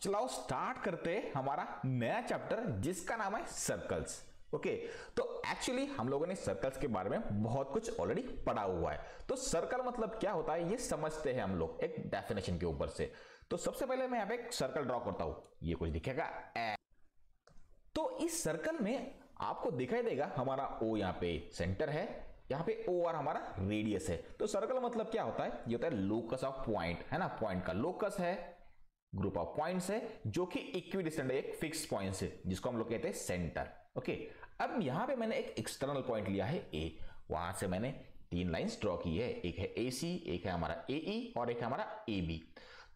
चलाओ स्टार्ट करते हैं हमारा नया चैप्टर जिसका नाम है सर्कल्स। ओके, तो एक्चुअली हम लोगों ने सर्कल्स के बारे में बहुत कुछ ऑलरेडी पढ़ा हुआ है। तो सर्कल मतलब क्या होता है ये समझते हैं हम लोग एक डेफिनेशन के ऊपर से। तो सबसे पहले मैं यहाँ पे एक सर्कल ड्रॉ करता हूं, ये कुछ दिखेगा तो इस सर्कल में आपको दिखाई देगा हमारा ओ यहाँ पे सेंटर है, यहाँ पे ओ और हमारा रेडियस है। तो सर्कल मतलब क्या होता है, ये होता है लोकस ऑफ पॉइंट, है ना। पॉइंट का लोकस है, ग्रुप ऑफ पॉइंट्स है जो कि इक्विडिस्टेंट है, एक फिक्स पॉइंट है जिसको हम लोग कहते हैं सेंटर। ओके, अब यहां पे मैंने एक एक्सटर्नल पॉइंट लिया है ए, वहां से मैंने तीन लाइंस ड्रॉ की है, एक है AC, एक है हमारा AE और एक है हमारा AB।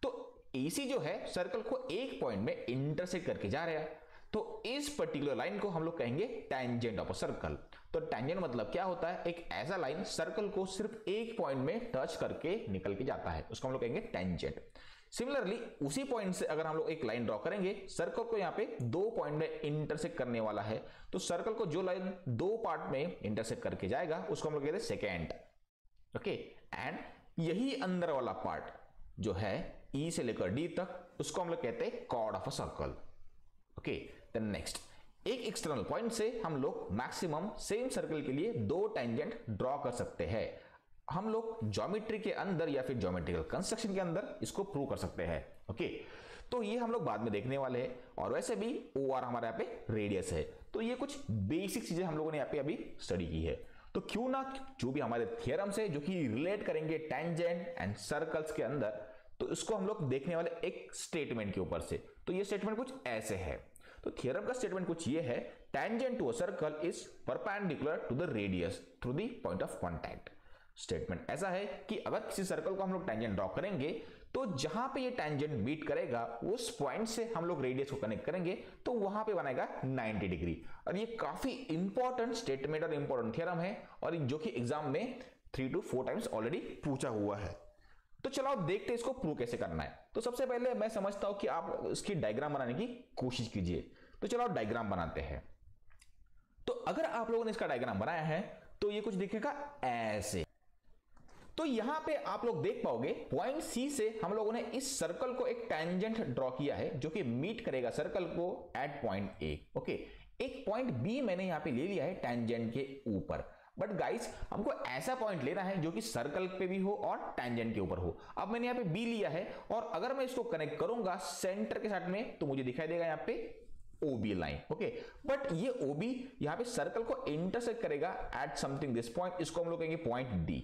तो AC जो है सर्कल को एक पॉइंट में इंटरसेक्ट करके जा रहा है, तो इस पर्टिकुलर लाइन को हम लोग कहेंगे टेंजेंट ऑफ अ सर्कल। तो टेंजेंट मतलब क्या होता है, एक ऐसा लाइन सर्कल को सिर्फ एक पॉइंट में टच करके निकल के जाता है, उसको हम लोग कहेंगे टेंजेंट। सिमिलरली उसी पॉइंट से अगर हम लोग एक लाइन ड्रॉ करेंगे, सर्कल को यहाँ पे दो पॉइंट में इंटरसेक्ट करने वाला है, तो सर्कल को जो लाइन दो पार्ट में इंटरसेक्ट करके जाएगा उसको हम लोग कहते हैं सेकेंड। ओके, एंड यही अंदर वाला पार्ट जो है E से लेकर D तक उसको हम लोग कहते हैं chord of a circle. Okay, then next, एक एक्सटर्नल पॉइंट से हम लोग मैक्सिमम सेम सर्कल के लिए दो टेंजेंट ड्रॉ कर सकते हैं। हम लोग ज्योमेट्री के अंदर या फिर ज्योमेट्रिकल कंस्ट्रक्शन के अंदर इसको प्रूव कर सकते हैं। ओके, तो ये हम लोग बाद में देखने वाले हैं। और वैसे भी ओ आर हमारे यहाँ पे रेडियस है, तो ये कुछ बेसिक चीजें हम लोगों ने यहाँ पे अभी स्टडी की है। तो क्यों ना जो भी हमारे थ्योरम्स है जो कि रिलेट करेंगे टेंजेंट एंड सर्कल्स के अंदर, तो इसको हम लोग देखने वाले एक स्टेटमेंट के ऊपर से। तो ये स्टेटमेंट कुछ ऐसे है, तो थ्योरम का स्टेटमेंट कुछ ये है, tangent to a circle is perpendicular to the radius through the point of contact. Statement ऐसा है कि अगर किसी सर्कल को हम लोग टेंजेंट ड्रॉ करेंगे, तो जहां पे ये टेंजेंट मीट करेगा उस पॉइंट से हम लोग रेडियस को कनेक्ट करेंगे, तो वहां पे बनेगा 90 डिग्री। और ये काफी इंपॉर्टेंट स्टेटमेंट और इंपॉर्टेंट थ्योरम है, और जो कि एग्जाम में 3 to 4 टाइम्स ऑलरेडी पूछा हुआ है। तो चलो आप देखते हैं इसको प्रूव कैसे करना है। तो सबसे पहले मैं समझता हूं कि आप इसकी डायग्राम बनाने की कोशिश कीजिए। तो चलो आप डायग्राम बनाते हैं। तो अगर आप लोगों ने इसका डायग्राम बनाया है तो ये कुछ दिखेगा ऐसे। तो यहां पे आप लोग देख पाओगे पॉइंट C से हम लोगों ने इस सर्कल को एक टेंजेंट ड्रॉ किया है जो कि मीट करेगा सर्कल को एट पॉइंट A। ओके, एक पॉइंट B मैंने यहां पे ले लिया है टेंजेंट के ऊपर। बट गाइस हमको ऐसा पॉइंट लेना है जो कि सर्कल पे भी हो और टेंजेंट के ऊपर हो। अब मैंने यहाँ पे B लिया है, और अगर मैं इसको कनेक्ट करूंगा सेंटर के साथ में, तो मुझे दिखाई देगा यहाँ पे OB लाइन। ओके, बट ये OB यहाँ पे सर्कल को इंटरसेक्ट करेगा एट समथिंग दिस पॉइंट, इसको हम लोग कहेंगे पॉइंट D।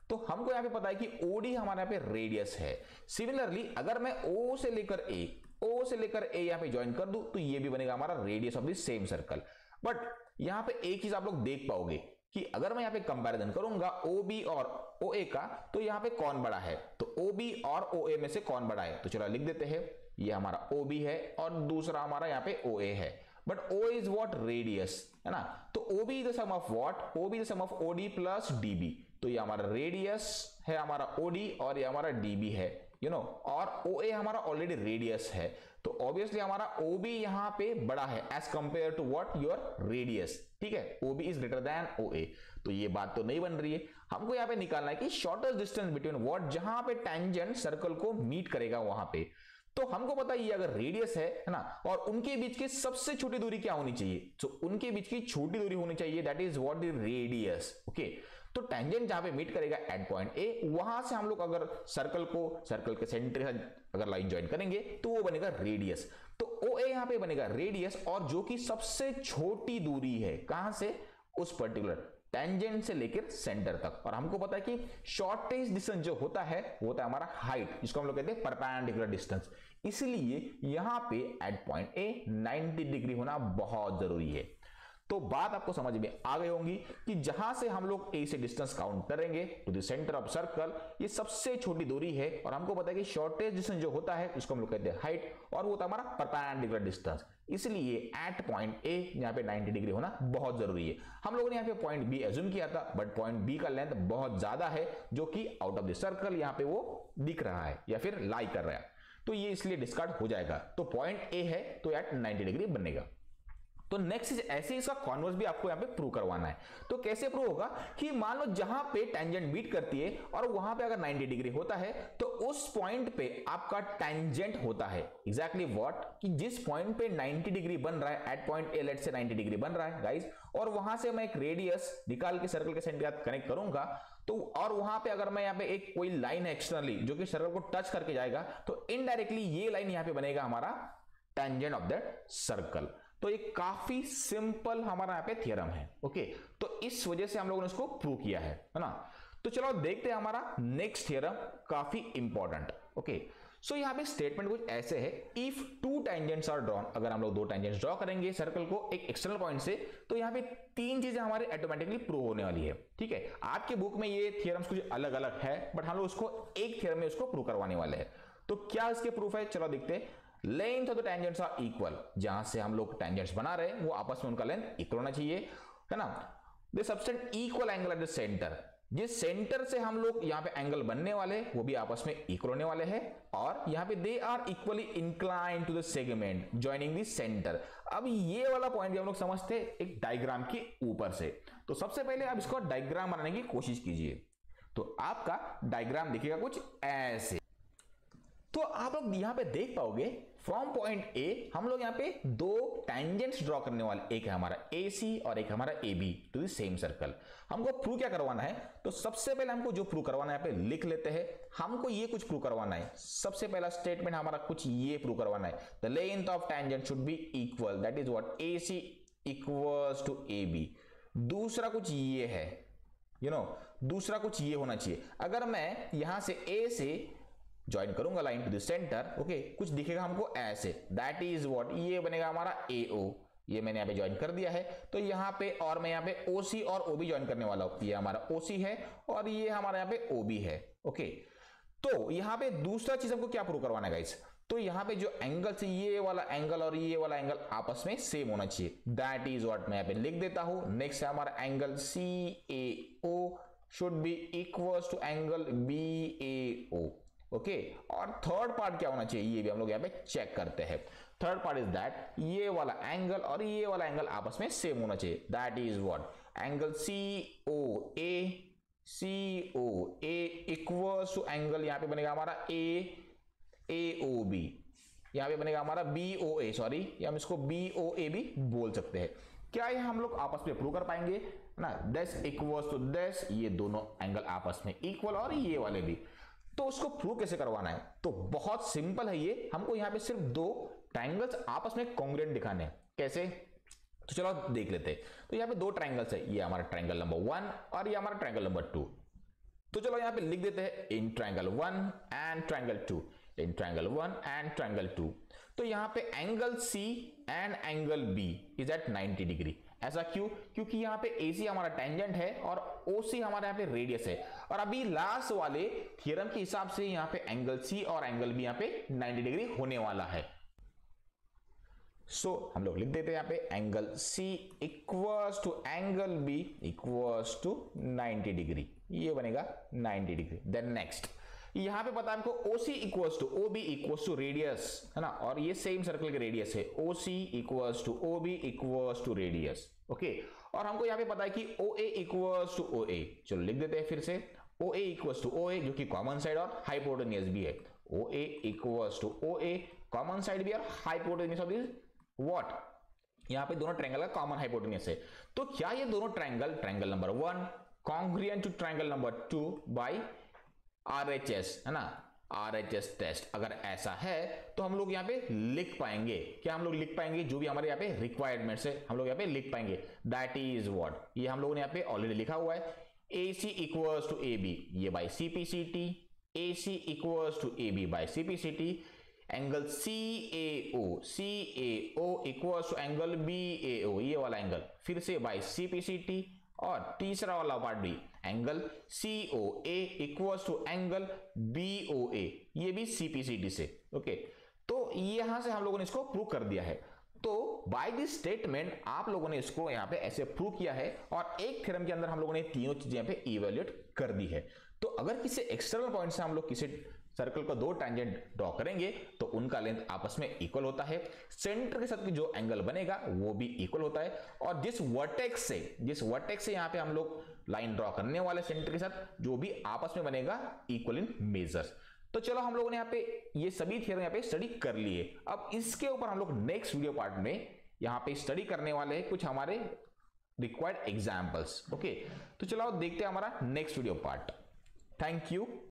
तो हमको यहाँ पे पता है कि OD हमारे यहाँ पे रेडियस है। सिमिलरली अगर मैं O से लेकर A यहाँ पे ज्वाइन कर दूं, तो ये भी बनेगा हमारा radius of the same circle. But यहाँ पे एक चीज आप लोग देख पाओगे कि अगर मैं यहाँ पे कंपैरिजन करूंगा OB और OA का, तो यहाँ पे कौन बड़ा है, तो OB और OA में से कौन बड़ा है। तो चलो लिख देते हैं, ये हमारा OB है और दूसरा हमारा यहाँ पे OA है। But O is what radius, है ना। तो OB is the sum of what, OB is the sum of OD plus DB। तो ये हमारा रेडियस है हमारा OD और ये हमारा DB है, यू नो, और OA हमारा ऑलरेडी रेडियस है। तो ऑब्वियसली हमारा OB यहाँ पे बड़ा है as compared to what your radius. ठीक है, OB is greater than OA। तो ये बात तो नहीं बन रही है। हमको यहाँ पे निकालना है कि शॉर्टेस्ट डिस्टेंस बिटवीन व्हाट, जहां पे टेंजेंट सर्कल को मीट करेगा वहां पे। तो हमको पता है ये अगर रेडियस है ना, और उनके बीच की सबसे छोटी दूरी क्या होनी चाहिए, तो उनके बीच की छोटी दूरी होनी चाहिए, that is what the radius. Okay, तो टेंजेंट जहां पे मीट करेगा एट पॉइंट A, वहां से हम लोग अगर सर्कल के सेंटर से अगर लाइन ज्वाइन करेंगे तो वो बनेगा रेडियस। तो OA यहां पे बनेगा रेडियस, और जो कि सबसे छोटी दूरी है कहां से, उस पर्टिकुलर टेंजेंट से लेकर सेंटर तक। और हमको पता है कि शॉर्टेस्ट डिस्टेंस जो होता है वो होता है हमारा हाइट, जिसको हम लोग कहते हैं परपेंडिकुलर डिस्टेंस। इसलिए यहां पे एट पॉइंट A 90 डिग्री होना बहुत जरूरी है। तो बात आपको समझ में आ गई होंगी कि जहां से हम लोग A से डिस्टेंस काउंट करेंगे to the centre of circle, ये सबसे छोटी दूरी है। और हमको पता है कि शॉर्टेस्ट डिस्टेंस जो होता है उसको हम लोग कहते हैं हाइट, और वो होता है हमारा परपेंडिकुलर डिस्टेंस। इसलिए एट पॉइंट A यहाँ पे 90 डिग्री होना बहुत जरूरी है। हम लोगों ने यहाँ पे पॉइंट B एज्यूम किया था, बट पॉइंट B का लेंथ बहुत ज्यादा है जो कि आउट ऑफ द सर्कल यहाँ पे वो दिख रहा है या फिर लाई कर रहा है, तो ये इसलिए डिस्कार्ड हो जाएगा। तो पॉइंट A है तो एट 90 डिग्री बनेगा। तो नेक्स्ट चीज ऐसे ही इसका कॉन्वर्स भी आपको यहाँ पे प्रूव करवाना है। तो कैसे प्रूव होगा कि मान लो जहां पे टेंजेंट मीट करती है और वहां पे अगर 90 डिग्री होता है तो उस पॉइंट पे आपका टेंजेंट होता है एग्जैक्टली व्हाट, कि जिस पॉइंट पे 90 डिग्री बन रहा है एट पॉइंट ए लेट से 90 डिग्री बन रहा है गाइस, और वहां से मैं एक रेडियस निकाल के सर्कल के सेंटर के साथ कनेक्ट करूंगा तो, और वहां पे अगर मैं यहाँ पे एक कोई लाइन एक्सटर्नली जो कि सर्कल को टच करके जाएगा तो इनडायरेक्टली ये लाइन यहाँ पे बनेगा हमारा टेंजेंट ऑफ दैट सर्कल। तो ये काफी सिंपल हमारा यहाँ पे थ्योरम है। ओके, तो इस वजह से हम लोगों ने इसको प्रूव किया है ना। तो चलो देखते हैं हमारा नेक्स्ट थ्योरम, काफी इंपॉर्टेंट। ओके, सो यहाँ पे स्टेटमेंट कुछ ऐसे है, if two tangents are drawn, अगर हम लोग दो टेंजेंट्स ड्रॉ करेंगे सर्कल को एक एक्सटर्नल पॉइंट से, तो यहाँ पे तीन चीजें हमारे ऑटोमेटिकली प्रूव होने वाली है। ठीक है, आपके बुक में ये थ्योरम्स कुछ अलग अलग है, बट हम लोग उसको एक थ्योरम में उसको प्रूव करवाने वाले हैं। तो क्या इसके प्रूफ है, चलो देखते हैं। Length of the tangents are equal, जहां से हम लोग टेंजेंट्स बना रहे हैं वो आपस में उनका लेंथ इक्वल होना चाहिए, है ना। They subtend equal angle at the centre, जिस सेंटर से हम लोग यहाँ पे एंगल बनने वाले वो भी आपस में इक्वल होने वाले हैं, और यहाँ पे they are equally inclined to the segment joining the centre. अब ये वाला पॉइंट भी हम लोग समझते हैं एक डायग्राम के ऊपर से। तो सबसे पहले आप इसको डायग्राम बनाने की कोशिश कीजिए, तो आपका डायग्राम दिखेगा कुछ ऐसे। तो आप लोग यहाँ पे देख पाओगे फ्रॉम पॉइंट ए हम लोग यहाँ पे दो टेंजेंट्स ड्रॉ करने वाले, एक है हमारा AC और एक हमारा AB to the same circle. हमको प्रूव क्या करवाना है, तो सबसे पहले हमको जो प्रूव करवाना है यहाँ पे लिख लेते हैं। हमको ये कुछ प्रूव करवाना है, सबसे पहला स्टेटमेंट हमारा कुछ ये प्रूव करवाना है, the length of tangent should be equal, that is what AC equals to AB। दूसरा कुछ ये है, दूसरा कुछ ये होना चाहिए, अगर मैं यहां से A से ज्वाइन करूंगा line to the centre, okay, कुछ दिखेगा हमको ऐसे, दैट इज व्हाट, ये बनेगा हमारा AO। ये मैंने यहाँ पे ज्वाइन कर दिया है, तो यहाँ पे और मैं यहाँ पे OC और OB ज्वाइन करने वाला हूं। ये हमारा OC है और ये हमारा यहाँ पे OB है। ओके, तो यहाँ पे दूसरा चीज हमको क्या प्रूव करवाना है गाइस, तो यहाँ पे जो एंगल से ये वाला एंगल और ये वाला एंगल आपस में सेम होना चाहिए, दैट इज व्हाट मैं यहाँ पे लिख देता हूं। नेक्स्ट है हमारा angle CAO should be equals to angle BAO। Okay, और थर्ड पार्ट क्या होना चाहिए ये भी हम लोग यहाँ पे चेक करते हैं। थर्ड पार्ट इज दैट ये वाला एंगल और ये वाला एंगल आपस में सेम होना चाहिए, that is what angle COA equals to angle यहाँ पे बनेगा हमारा AOB, यहाँ पे बनेगा हमारा BOA, सॉरी या हम इसको BOA भी बोल सकते हैं। क्या ये हम लोग आपस में प्रूव कर पाएंगे ना, दिस इक्वल्स टू दिस, ये दोनों एंगल आपस में इक्वल और ये वाले भी। तो उसको प्रूव कैसे करवाना है, तो बहुत सिंपल है ये, हमको यहाँ पे सिर्फ दो ट्रायंगल्स आपस में कॉन्ग्रुएंट दिखाने हैं। कैसे, तो चलो देख लेते हैं। तो यहाँ पे दो ट्रायंगल्स है, ये हमारा ट्रायंगल नंबर 1 और ये हमारा ट्रायंगल नंबर 2। तो चलो यहाँ पे लिख देते हैं in triangle 1 and triangle 2, in triangle 1 and triangle 2। तो यहाँ पे angle C and angle B is at 90 degree. ऐसा क्यों, क्योंकि यहाँ पे AC हमारा टेंजेंट है और OC हमारा यहाँ पे रेडियस है, और अभी लास्ट वाले थ्योरम के हिसाब से यहाँ पे एंगल C और एंगल B यहाँ पे 90 डिग्री होने वाला है। सो हम लोग लिख देते हैं यहाँ पे angle C equals to angle B equals to 90 degree, ये बनेगा 90 डिग्री। देन नेक्स्ट यहाँ पे पता है हमको OC equals to OB equals to radius, है ना, और ये सेम सर्कल के रेडियस है, OC equals to OB equals to radius. Okay, और हमको यहाँ पे पता है कि OA इक्वल्स टू OA, चलो लिख देते हैं फिर से, OA इक्वल्स टू OA जो कि कॉमन साइड और हाइपोटेन्यूज भी है, OA equals to OA common side भी और हाइपोटेन्यूज ऑफ दिस व्हाट, यहाँ पे दोनों ट्रायंगल का कॉमन हाइपोटेन्यूज है। तो क्या ये दोनों triangle number 1 congruent to triangle number 2 by RHS, है ना, RHS टेस्ट, अगर ऐसा है तो हम लोग यहाँ पे लिख पाएंगे, क्या हम लोग लिख पाएंगे, जो भी हमारे यहाँ पे रिक्वायरमेंट्स है हम लोग यहाँ पे लिख पाएंगे, दैट इज व्हाट, ये हम लोगों ने यहाँ पे ऑलरेडी लिखा हुआ है, AC इक्वल्स टू AB ये by CPCT, AC equals to AB by CPCT, angle CAO equals to angle BAO ये वाला एंगल फिर से बाय CPCT, और तीसरा वाला पार्ट भी angle COA equals to angle BOA ये भी CPCT से। ओके, तो यहां से हम लोगों ने इसको प्रूव कर दिया है। तो बाय दिस स्टेटमेंट आप लोगों ने इसको यहां पे ऐसे प्रूव किया है, और एक थ्योरम के अंदर हम लोगों ने तीनों चीजें यहां पे इवैल्यूएट कर दी है। तो अगर किसी एक्सटर्नल पॉइंट से हम लोग किसी सर्कल को दो टैंजेंट ड्रॉ करेंगे तो उनका लेंथ आपस में इक्वल होता है, सेंटर के साथ जो एंगल बनेगा वो भी इक्वल होता है, और जिस वर्टेक्स से यहाँ पे हम लोग लाइन ड्रॉ करने वाले सेंटर के साथ जो भी आपस में बनेगा इक्वल इन मेजर्स। तो चलो हम लोगों ने यहाँ पे ये सभी थ्योरम यहाँ पे स्टडी कर लिए। अब इसके ऊपर हम लोग नेक्स्ट वीडियो पार्ट में यहाँ पे स्टडी करने वाले हैं कुछ हमारे रिक्वायर्ड एग्जाम्पल्स। ओके, तो चलो देखते हैं हमारा next video part. Thank you.